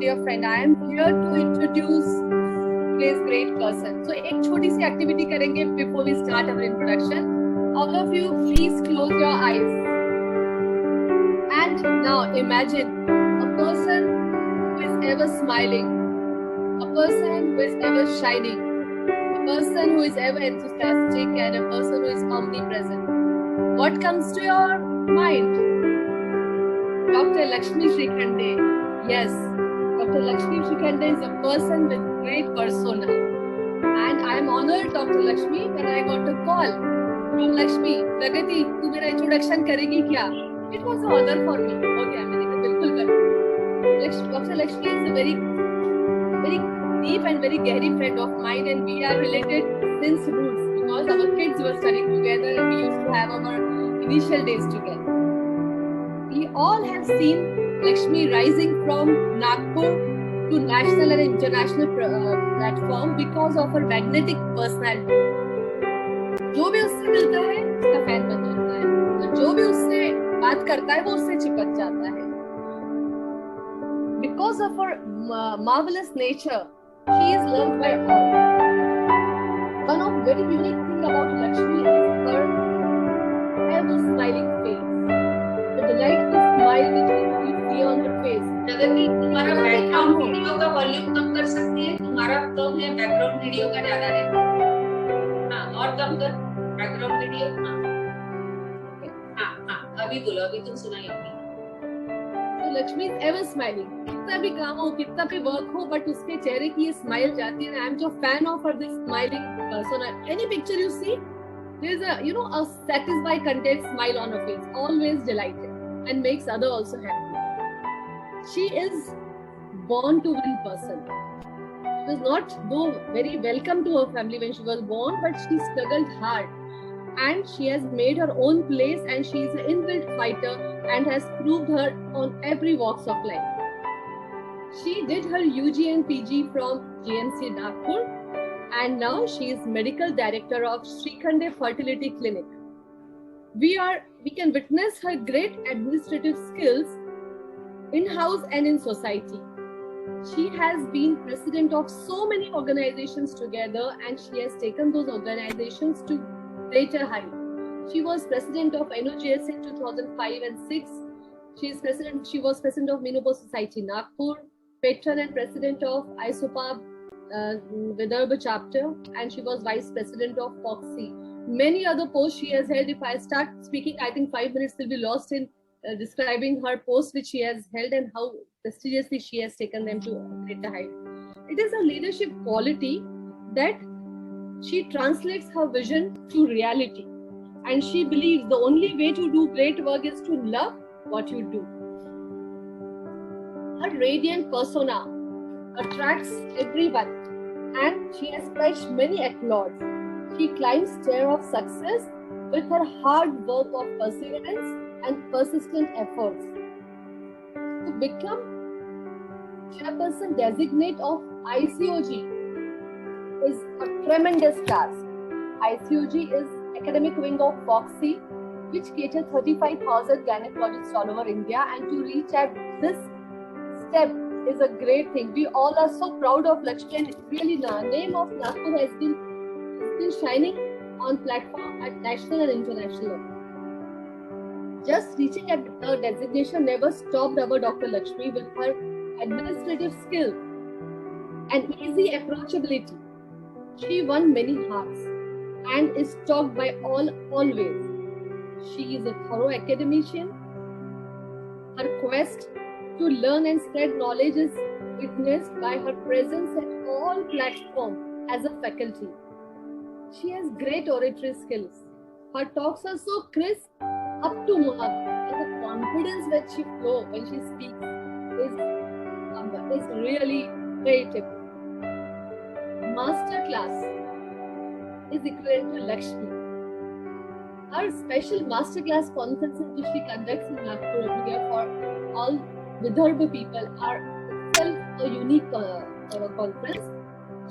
dear friend. I am here to introduce today's great person. So एक छोटी सी activity करेंगे before we start our introduction. All of you, please close your eyes. And now imagine a person who is ever smiling, a person who is ever shining, a person who is ever enthusiastic, and a person who is omnipresent. What comes to your mind? Dr. Lakshmi Shikhande. Yes, Dr. Lakshmi Shikhande is a person with great persona. And I am honored, Dr. Lakshmi, that I got a call from Lakshmi. Pragati, tu mera introduction karegi kya? It was an honor for me. Okay, मैंने कहा बिल्कुल करूँ. Dr. Lakshmi is a very deep and very gehri friend of mine, and we are related since roots because our kids were studying together and we used to have our initial days together. We all have seen Lakshmi rising from Nagpur to national and international platform because of her magnetic personality. जो भी उससे मिलता है उसका fan बन जाता है, और जो भी उससे बात करता है वो उससे चिपक जाता है. Because of her marvelous nature, she is loved by all. One of very unique thing about Lakshmi is her ever smiling face. The delightful smile which you see on her face. प्रगति, तुम्हारा background video का volume कम कर सकती है? तुम्हारा कम है, background video का ज्यादा है. हाँ, और कम कर बैकग्राउंड वीडियो. हाँ, अभी बोलो, अभी तुम सुनाई होगी. So Lakshmi is ever smiling. कितना भी काम हो, कितना भी वर्क हो, बट उसके चेहरे की ये स्माइल जाती है. I am so fan of her this smiling persona. Any picture you see, there is a satisfied, content smile on her face, always delighted and makes other also happy. She is born to win person. She was not though very welcome to her family when she was born, but she struggled hard and she has made her own place, and she is an inbuilt fighter and has proved her on every walks of life. She did her UG and PG from GMC Nagpur, and now she is medical director of Shikhande Fertility Clinic. We can witness her great administrative skills in-house and in society. She has been president of so many organizations together, and she has taken those organizations to greater height. She was president of NOJS in 2005 and 6. She was president of Menopause Society Nagpur, patron and president of ISOPAB Vidarbha chapter, and she was vice president of FOXY. Many other posts she has held. If I start speaking, I think 5 minutes will be lost in describing her posts which she has held and how prestigiously she has taken them to greater height. It is a leadership quality that she translates her vision to reality, and she believes the only way to do great work is to love what you do. Her radiant persona attracts everyone, and she has fetched many applauds. She climbs stair of success with her hard work of perseverance and persistent efforts. To become chairperson designate of ICOG is a tremendous task. ICOG is academic wing of FOXY, which caters 35,000 gynecologists all over India, and to reach at this step is a great thing. We all are so proud of Lakshmi, and really the name of Nagpur has been shining on platform at national and international level. Just reaching at the designation never stopped our Dr. Lakshmi with her administrative skill and easy approachability. She won many hearts and is talked by all always. She is a thorough academician. Her quest to learn and spread knowledge is witnessed by her presence at all platforms as a faculty. She has great oratory skills. Her talks are so crisp, up to mark, and the confidence that she flows when she speaks is really veritable. Masterclass is equivalent to Lakshmi. Her special masterclass conferences which she conducts in Nagpur every year for all Vidarbha people are itself a unique conference.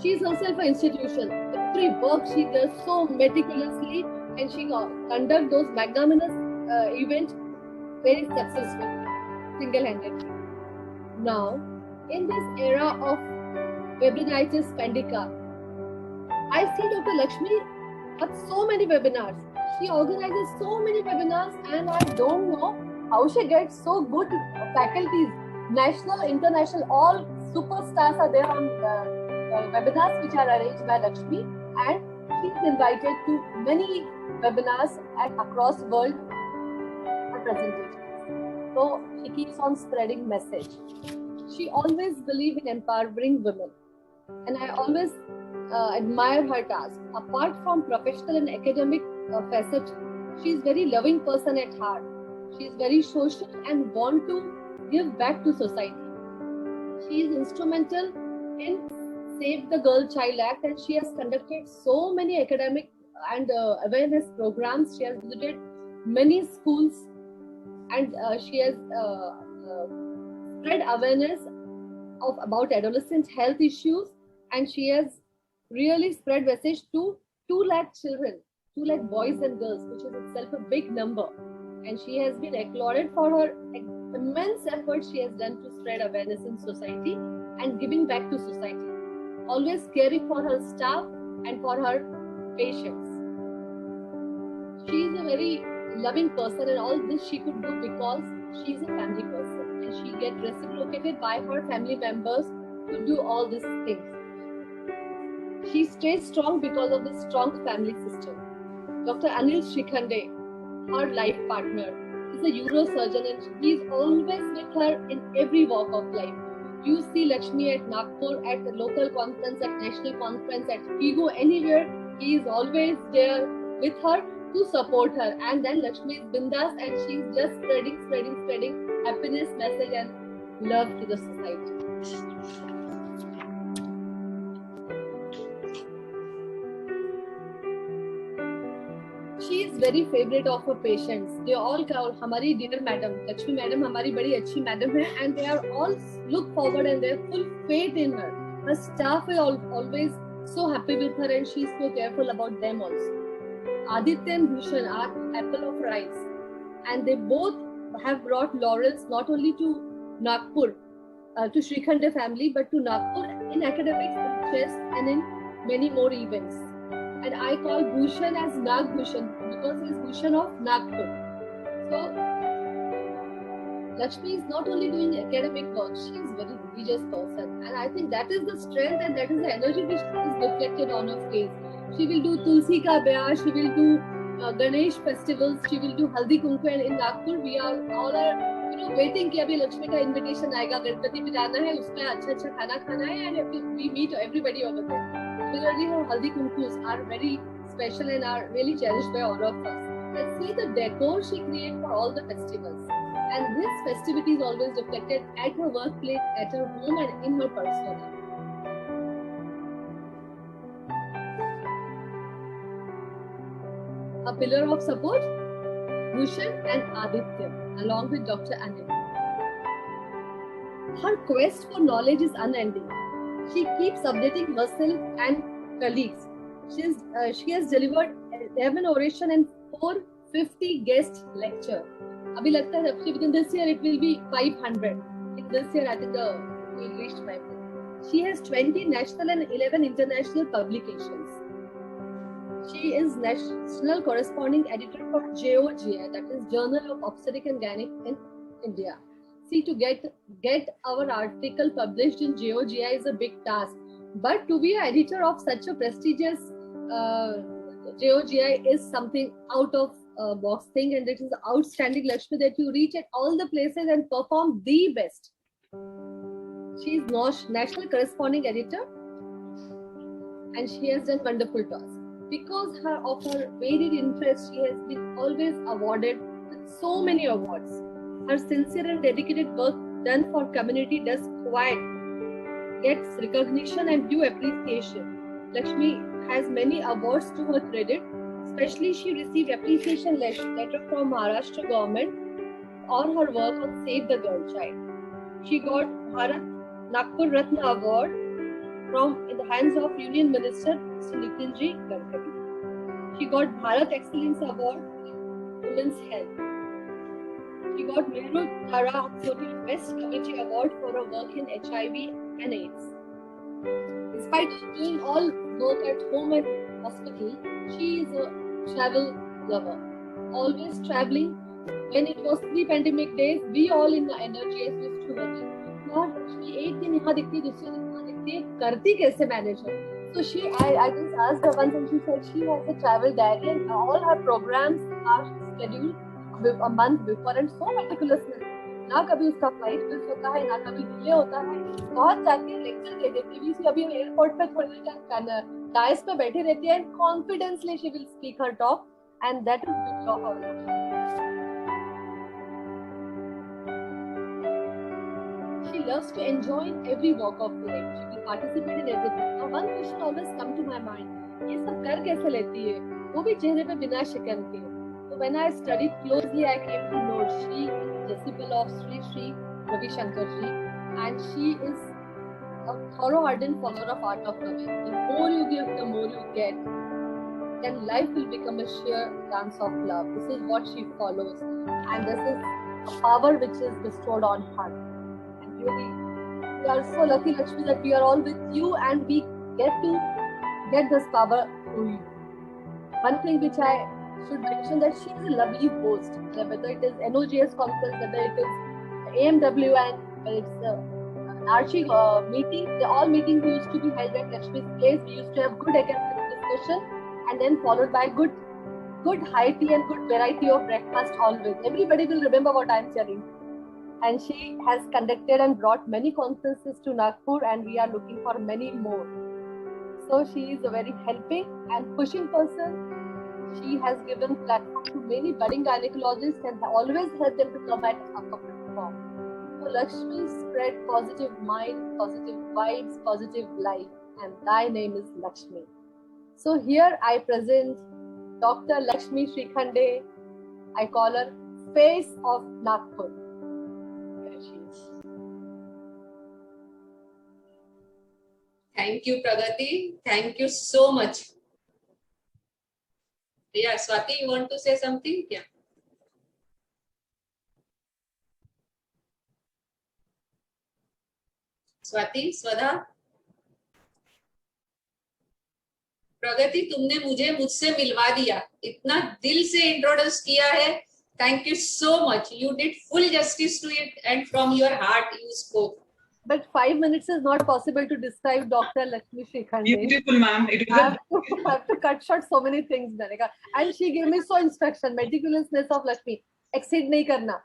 She is herself an institution. Every work she does so meticulously, and she conducts those magnanimous events very successfully, single-handedly. Now, in this era of webinitis pandika, I see Dr. Lakshmi at so many webinars. She organizes so many webinars, and I don't know how she gets so good faculties, national, international, all superstars are there on webinars which are arranged by Lakshmi, and she's invited to many webinars across the world for presentations. So she keeps on spreading message. She always believes in empowering women, and I always admire her task. Apart from professional and academic facet, she is very loving person at heart. She is very social and want to give back to society. She is instrumental in Save the Girl Child Act, and she has conducted so many academic and awareness programs. She has visited many schools, and she has spread awareness about adolescent health issues, and she has really spread message to 2 lakh children, 2 lakh boys and girls, which is itself a big number. And she has been applauded for her immense efforts she has done to spread awareness in society and giving back to society. Always caring for her staff and for her patients. She is a very loving person, and all this she could do because she is a family person, and she gets reciprocated by her family members to do all these things. She stays strong because of the strong family system. Dr. Anil Shrikhande, her life partner, is a neurosurgeon, and he is always with her in every walk of life. You see Lakshmi at Nagpur, at the local conference, at national conference, at Kigo, anywhere, he is always there with her to support her. And then Lakshmi is bindas, and she is just spreading happiness, message and love to the society. She is very favorite of her patients. They all call हमारी dear madam, Lakshmi madam हमारी बड़ी अच्छी madam है, and they are all look forward and they have full faith in her. Her staff are always so happy with her, and she is so careful about them also. Aditya and Bhushan are apple of her eyes, and they both have brought laurels not only to Nagpur, to Shrikhande family, but to Nagpur in academics, in chess, and in many more events. And I call Bhushan as Nag Bhushan because he is Bhushan of Nagpur. So Lakshmi is not only doing academic work, she is a very religious person, and I think that is the strength and that is the energy which is reflected on her face. She will do Tulsi ka Byah, she will do Ganesh festivals, she will do Haldi Kunku, and in Nagpur we are all waiting कि अभी लक्ष्मी का invitation आएगा, गणपति पे जाना है, उसमें अच्छा खाना खाना है, and we meet everybody over there. Similarly, her Haldi Kunkus are very special and are really cherished by all of us. Let's see the decor she creates for all the festivals. And this festivity is always reflected at her workplace, at her home, and in her persona. A pillar of support, Bhushan and Aditya, along with Dr. Anil. Her quest for knowledge is unending. She keeps updating herself and colleagues. She has delivered 11 oration and 450 guest lecture. Abhi lagta hai within this year it will be 500. In this year I think we will reach 500. She has 20 national and 11 international publications. She is national corresponding editor for JOGI, that is Journal of Obstetrics and Gynecology in India. See, to get our article published in JOGI is a big task, but to be an editor of such a prestigious JOGI is something out of box thing, and it is outstanding, Lakshmi, that you reach at all the places and perform the best. She is national corresponding editor, and she has done wonderful tasks. Because of her varied interest, she has been always awarded with so many awards. Her sincere and dedicated work done for community does gets recognition and due appreciation. Lakshmi has many awards to her credit. Especially, she received appreciation letter from Maharashtra government on her work on Save the Girl Child. She got Bharat Nagpur Ratna Award in the hands of Union Minister Mr. Nitinji Gadkari. She got Bharat Excellence Award in Women's Health. She got Nehru Tara Soti Best Committee Award for her work in HIV and AIDS. Despite doing all work at home and hospital, she is a travel lover. Always traveling. When it was pre-pandemic days, we all in the NRGS used to worry, यार लक्ष्मी एक दिन यहाँ दिखती, दूसरे दिन वहाँ दिखती, करती कैसे मैनेज है? So I just asked her once, and she said she has a travel diary, and all her programs are scheduled a month before, and so meticulously. ना कभी उसका फ्लाइट मिस होता है, ना कभी डिले होता है. बहुत जाके लेक्चर दे देती है. अभी एयरपोर्ट पे थोड़ी देर डाइस पे बैठी रहती है, and confidently she will speak her talk, and that is the job of her. She loves to enjoy in every walk of life. She will participate in everything. Now, one question always come to my mind: ये सब कर कैसे लेती है? वो भी चेहरे पे बिना शिकन के. So when I studied closely, I came to know she is a disciple of Sri Ravi Shankar ji, and she is a thorough ardent follower of art of loving. The more you give, the more you get. Then life will become a sheer dance of love. This is what she follows, and this is a power which is bestowed on her. And really, we are so lucky, Lakshmi, that we are all with you, and we get to get this power through you. One thing which I should mention, that she is a lovely host. Whether it is NOGS conference, whether it is AMWN, whether it's an Archie meeting, all meetings used to be held at Lakshmi's place. We used to have good academic discussion, and then followed by good high tea and good variety of breakfast always. Everybody will remember what I am telling. And she has conducted and brought many conferences to Nagpur, and we are looking for many more. So she is a very helping and pushing person. She has given platform to many budding gynecologists and always helped them to come at a platform. So Lakshmi spread positive mind, positive vibes, positive life, and thy name is Lakshmi. So here I present Dr. Lakshmi Srikhande. I call her face of Nagpur. There she is. Thank you, Pragati. Thank you so much. Yeah, Swati, you want to say something? Yeah. Swati, Swada. प्रगति, तुमने मुझे मुझसे मिलवा दिया, इतना दिल से introduce किया है. Thank you so much. You did full justice to it, and from your heart you spoke. But 5 minutes is not possible to describe Dr. Lakshmi Srikhande. Beautiful, ma'am. I have to cut short so many things, Danika. And she gave me so instruction, meticulousness of Lakshmi. Exceed nahi karna.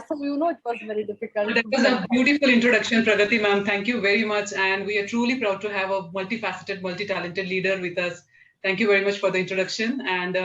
So you know it was very difficult. That was a beautiful introduction, Pragati ma'am. Thank you very much, and we are truly proud to have a multifaceted, multi-talented leader with us. Thank you very much for the introduction, and